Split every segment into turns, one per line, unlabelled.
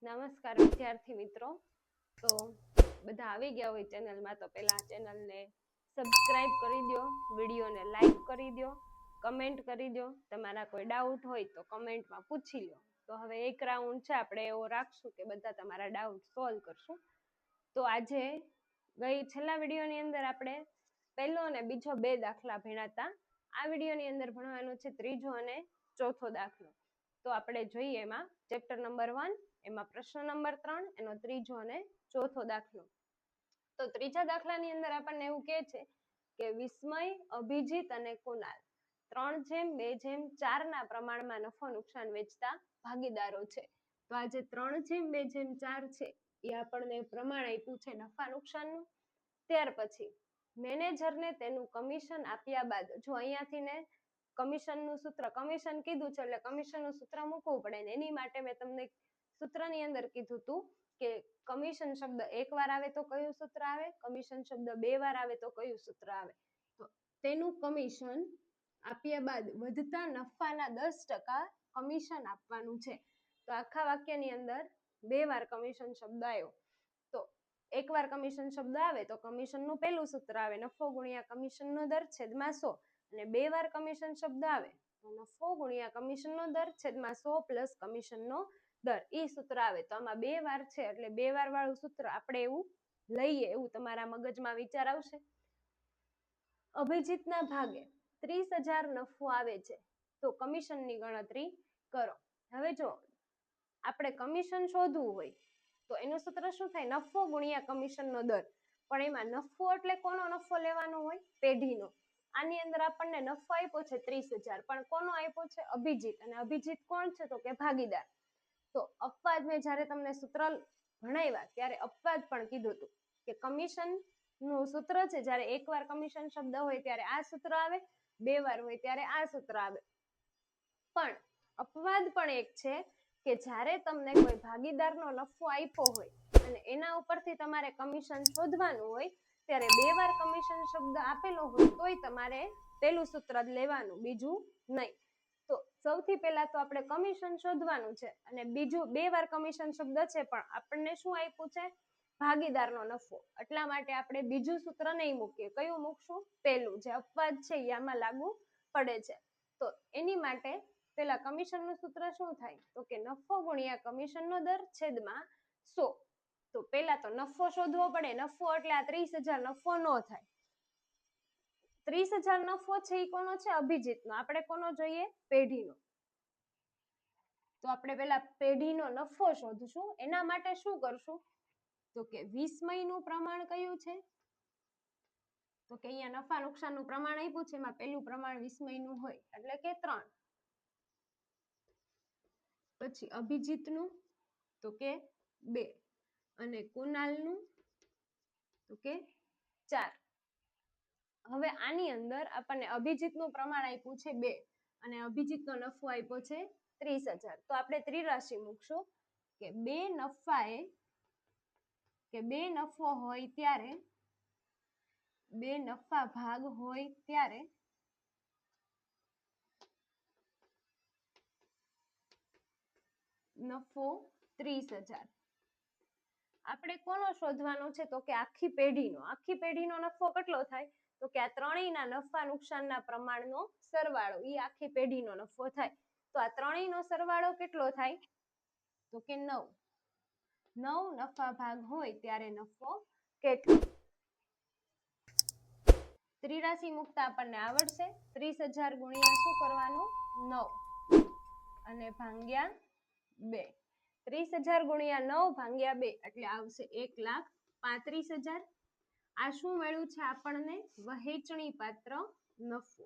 નમસ્કાર વિદ્યાર્થી મિત્રો. તો બધા આવી ગયા હોય ચેનલમાં તો પહેલા ચેનલને સબસ્ક્રાઇબ કરી દો, વિડીયોને લાઈક કરી દો, કમેન્ટ કરી દો. તમારા કોઈ ડાઉટ હોય તો કમેન્ટમાં પૂછી લો. તો હવે એક રાઉન્ડ છે, આપણે એવો રાખશું કે બધા તમારા ડાઉટ સોલ્વ કરશું. તો આજે છેલ્લા વિડીયોની અંદર આપણે પહેલો અને બીજો 2 દાખલા ભણ્યા હતા. આ વિડીયોની અંદર ભણવાનું છે ત્રીજો અને ચોથો દાખલો. તો આપણે જોઈએ એમાં ચેપ્ટર નંબર 1, એમાં પ્રશ્ન નંબર 3, એનો ત્રીજો અને ચોથો દાખલો. તો ત્રીજા દાખલાની અંદર આપણને એવું કહે છે કે વિસ્મય, અભિજીત અને કુનાલ 3:2:4 ના પ્રમાણમાં નફો નુકસાન વેચતા ભાગીદારો છે. તો આ જે 3:2:4 છે એ આપણને પ્રમાણ આપ્યું છે નફા નુકસાનનું. ત્યાર પછી મેનેજરને તેનું કમિશન આપ્યા બાદ, જો અહીંયાથી ને કમિશનનું સૂત્ર, કમિશન કીધું છે એટલે કમિશનનું સૂત્ર મૂકવું પડે ને એની માટે મેં તમને સૂત્રની અંદર કીધું હતું કે કમિશન શબ્દ એક વાર આવે તો કયું સૂત્ર આવે, કમિશન શબ્દ 2 વાર આવે તો કયું સૂત્ર આવે. તો તેનું કમિશન આપ્યા બાદ વધતા નફાના 10% કમિશન આપવાનું છે. તો આખા વાક્યની અંદર 2 વાર કમિશન શબ્દ આવ્યો. તો એક વાર કમિશન શબ્દ આવે તો કમિશનનું પહેલું સૂત્ર આવે નફો ગુણ્યા કમિશનનો દર છેદમાં 100, અને 2 વાર કમિશન શબ્દ આવે તો નફો ગુણ્યા કમિશનનો દર છેદમાં 100 પ્લસ કમિશનનો દર, એ સૂત્ર આવે. તો આમાં 2 વાર છે એટલે 2 વાર વાળું સૂત્ર આપણે એવું લઈએ, એવું તમારા મગજમાં વિચાર આવશે. અભિજીતના ભાગે 30,000 નફો આવે છે તો કમિશનની ગણતરી કરો. હવે જો આપણે કમિશન શોધવું હોય તો એનું સૂત્ર શું થાય, નફો ગુણ્યા કમિશનનો દર. પણ એમાં નફો એટલે કોનો નફો લેવાનો હોય, પેઢીનો. આની અંદર આપણને નફો આપ્યો છે 30,000, પણ કોનો આપ્યો છે, અભિજીત. અને અભિજીત કોણ છે તો કે ભાગીદાર. તો અપવાદ મેં જ્યારે તમને સૂત્ર ભણાવ્યા ત્યારે અપવાદ પણ કીધું હતું કે કમિશનનું સૂત્ર છે, જ્યારે એકવાર કમિશન શબ્દ હોય ત્યારે આ સૂત્ર આવે, 2 વાર હોય ત્યારે આ સૂત્ર આવે. પણ અપવાદ પણ એક છે કે જ્યારે તમને કોઈ ભાગીદારનો નફો આપ્યો હોય અને એના ઉપરથી તમારે કમિશન શોધવાનું હોય ત્યારે 2 વાર કમિશન શબ્દ આપેલો હોય તોય તમારે પેલું સૂત્ર જ લેવાનું, બીજું નહીં. તો સૌથી પહેલા તો આપણે કમિશન શોધવાનું છે અને બીજું 2 વાર કમિશન શબ્દ છે પણ આપણને શું આપ્યું છે, ભાગીદારનો નફો. એટલા માટે આપણે બીજું સૂત્ર નહીં મૂકીએ. કયું મૂકશું, પહેલું. જે અપવાદ છે એ આમાં લાગુ પડે છે. તો એની માટે પેલા કમિશનનું સૂત્ર શું થાય તો કે નફો ગુણ્યા કમિશનનો દર છેદમાં 100. તો પેલા તો નફો શોધવો પડે. નફો એટલે આ 30,000 નફો ન થાય. 30,000 નફો છે એ કોનો છે, અભિજીતનો. આપણે કોનો જોઈએ, પેઢીનો. તો આપણે પેલા પેઢીનો નફો શોધશું. એના માટે શું કરશું તો કે વિસ્મયનું પ્રમાણ કયું છે તો કે અહીંયા નફા નુકસાનનું પ્રમાણ આપ્યું છે, એમાં પહેલું પ્રમાણ વિસ્મયનું હોય એટલે કે 3. પછી અભિજીતનું તો કે 2 અને કુનાલનું તો કે 4. હવે આની અંદર આપણને અભિજીતનું પ્રમાણ આપ્યું છે 2 અને અભિજીતનો નફો આપ્યો છે 30,000. તો આપણે ત્રિરાશિ મૂકશું કે 2 નફો હોય ત્યારે, 2 નફા ભાગ હોય ત્યારે નફો 30,000. આપણે કોનો શોધવાનો છે તો કે આખી પેઢીનો. આખી પેઢીનો નફો કેટલો થાય તો કે આ ત્રણેયના નફા નુકસાનના પ્રમાણનો સરવાળો, એ આખી પેઢીનો નફો થાય. તો આ ત્રણેયનો સરવાળો કેટલો થાય તો કે 9. 9 નફા ભાગ હોય ત્યારે નફો કેટલો. ત્રિરાશિ મુકતા આપણને આવડશે. 30,000 ગુણ્યા શું કરવાનું, 9 અને ભાગ્યા 2. 30,000 ગુણ્યા 9 ભાગ્યા 2 એટલે આવશે 1,35,000. આ શું મળ્યું છે આપણને, વહેંચણી પાત્ર નફો.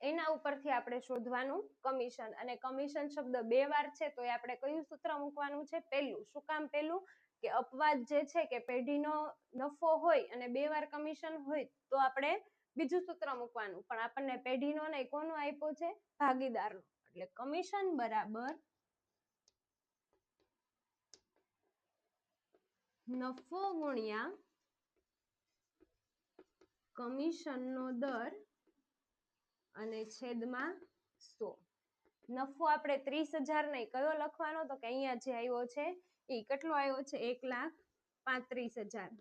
એના ઉપરથી આપણે શોધવાનું કમિશન. અને કમિશન શબ્દ 2 વાર છે તો એ આપણે કયું સૂત્ર મૂકવાનું છે, પહેલું. શું કામ પહેલું કે અપવાદ જે છે કે પેઢીનો નફો હોય અને 2 વાર કમિશન હોય તો આપણે બીજું સૂત્ર મૂકવાનું, પણ આપણને પેઢીનો નહીં, કોનો આપ્યો છે, ભાગીદારનો. એટલે કમિશન બરાબર નફો ગુણ્યા કમિશનનો દર અને છેદમાં 100. નફો આપણે 30,000 નહીં કયો લખવાનો તો કે અહીંયા જે આવ્યો છે એ કેટલો આવ્યો છે 1,35,000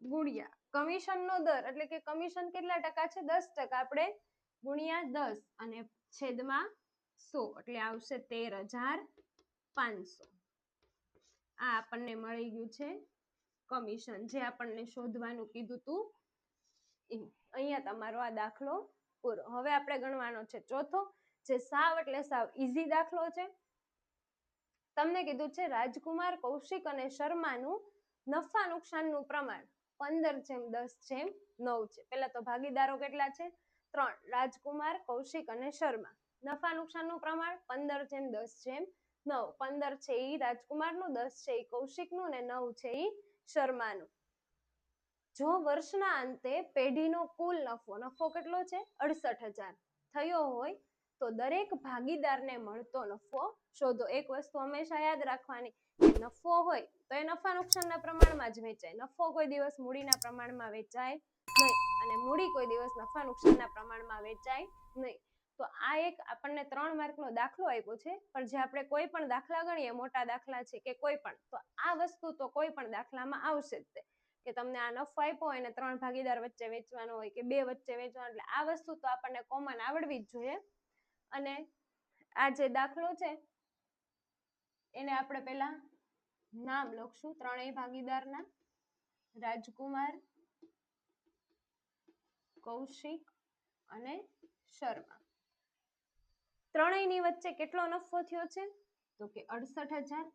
ગુણ્યા કમિશનનો દર એટલે કે કમિશન કેટલા ટકા છે 10%, આપણે ગુણ્યા 10 અને છેદમાં 100 એટલે આવશે 13,500. આ આપણને મળી ગયું છે કમિશન જે આપણને શોધવાનું કીધું તું. અહીંયા તમારો આ દાખલો પૂરો. હવે આપણે ગણવાનો છે ચોથો, જે સાવ એટલે સાવ ઈઝી દાખલો છે. તમને કીધું છે રાજકુમાર, કૌશિક અને શર્માનું નફા નુકસાનનું પ્રમાણ 15:10:9 છે. પહેલા તો ભાગીદારો કેટલા છે 3, રાજકુમાર, કૌશિક અને શર્મા. નફા નુકસાનનું પ્રમાણ 15:10:9. 15 છે એ રાજકુમારનું, 10 છે એ કૌશિકનું અને 9 છે એ શર્માનું. જો વર્ષના અંતે પેઢીનો કુલ નફો કેટલો છે 68,000 થયો હોય તો દરેક ભાગીદારને મળતો નફો શોધો. એક વસ્તુ હંમેશા યાદ રાખવાની કે નફો હોય તો એ નફા નુકસાનના પ્રમાણમાં જ વેચાય. નફો કોઈ દિવસ મૂડીના પ્રમાણમાં વેચાય નહીં અને મૂડી કોઈ દિવસ નફા નુકસાનના પ્રમાણમાં વેચાય નહીં. તો આ એક આપણને 3 માર્કનો દાખલો આપ્યો છે, પણ જે આપણે કોઈ પણ દાખલા ગણીએ, મોટા દાખલા છે કે કોઈ પણ, તો આ વસ્તુ તો કોઈ પણ દાખલામાં આવશે જ તે કે તમને આ નફો આપ્યો હોય અને 3 ભાગીદાર વચ્ચે વેચવાનો હોય કે 2 વચ્ચે વેચવાનો, એટલે આ વસ્તુ તો આપણને કોમન આવડવી જ જોઈએ. અને આ જે દાખલો છે એને આપણે પહેલા નામ લખશું ત્રણેય ભાગીદારના, રાજકુમાર, કૌશિક અને શર્મા. ત્રણેયની વચ્ચે કેટલો નફો થયો છે તો કે 68,000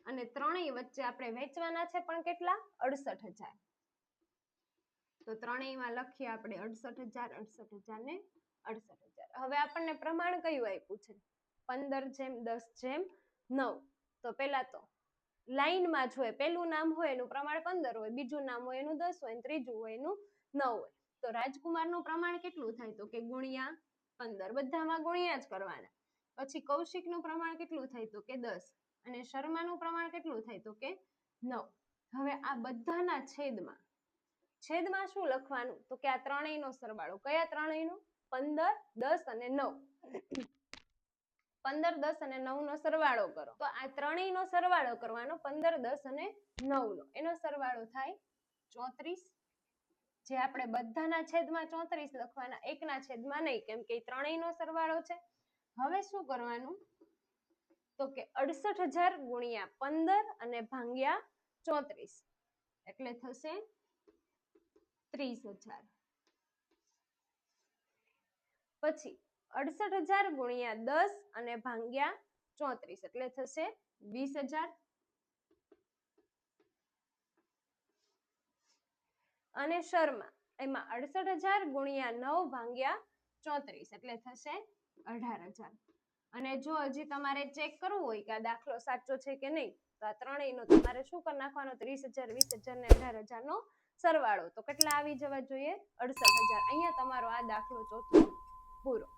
અને ત્રણેય વચ્ચે આપણે વેચવાના છે પણ કેટલા 68,000. તો ત્રણેયમાં લખીએ આપણે 68,000, 68,000 ને 68,000. હવે આપણને પ્રમાણ કયું આપ્યું છે 15:10:9. તો પેલા તો લાઈનમાં જ હોય, પેલું નામ હોય એનું પ્રમાણ 15 હોય, બીજું નામ હોય એનું 10 હોય, ત્રીજું હોય એનું 9 હોય. તો રાજકુમારનું પ્રમાણ કેટલું થાય તો કે ગુણ્યા 15, બધામાં ગુણ્યા જ કરવાના. પછી કૌશિકનું પ્રમાણ કેટલું થાય તો કે 10 અને શર્માનું પ્રમાણ કેટલું થાય તો કે 9. હવે આ બધાના છેદમાં શું લખવાનું તો કે આ ત્રણેયનો સરવાળો. કયા ત્રણેયનો 15, 10 અને 9. 15, 10 અને 9 નો સરવાળો કરો તો આ ત્રણેયનો સરવાળો કરવાનો 15, 10 અને 9 નો. એનો સરવાળો થાય 34. જે આપણે બધાના છેદમાં 34 લખવાના, એકના છેદમાં નહીં, કેમ કે ત્રણેયનો સરવાળો છે. હવે શું કરવાનું તો કે 68,000 ગુણ્યા 15 અને ભાગ્યા 34 એટલે થશે 30,000. પછી 68,000 ગુણ્યા 10 અને ભાગ્યા 34 એટલે થશે 20,000. અને શર્મા એમાં 68,000 ગુણ્યા 9 ભાગ્યા 34 એટલે થશે 18,000. અને જો હજી તમારે ચેક કરવું હોય કે આ દાખલો સાચો છે કે નહીં તો આ ત્રણેયનો તમારે શું કરી નાખવાનો 30,000, 20,000 ને 18,000 નો સરવાળો. તો કેટલા આવી જવા જોઈએ 68,000. અહીંયા તમારો આ દાખલો ચોથો પૂરો.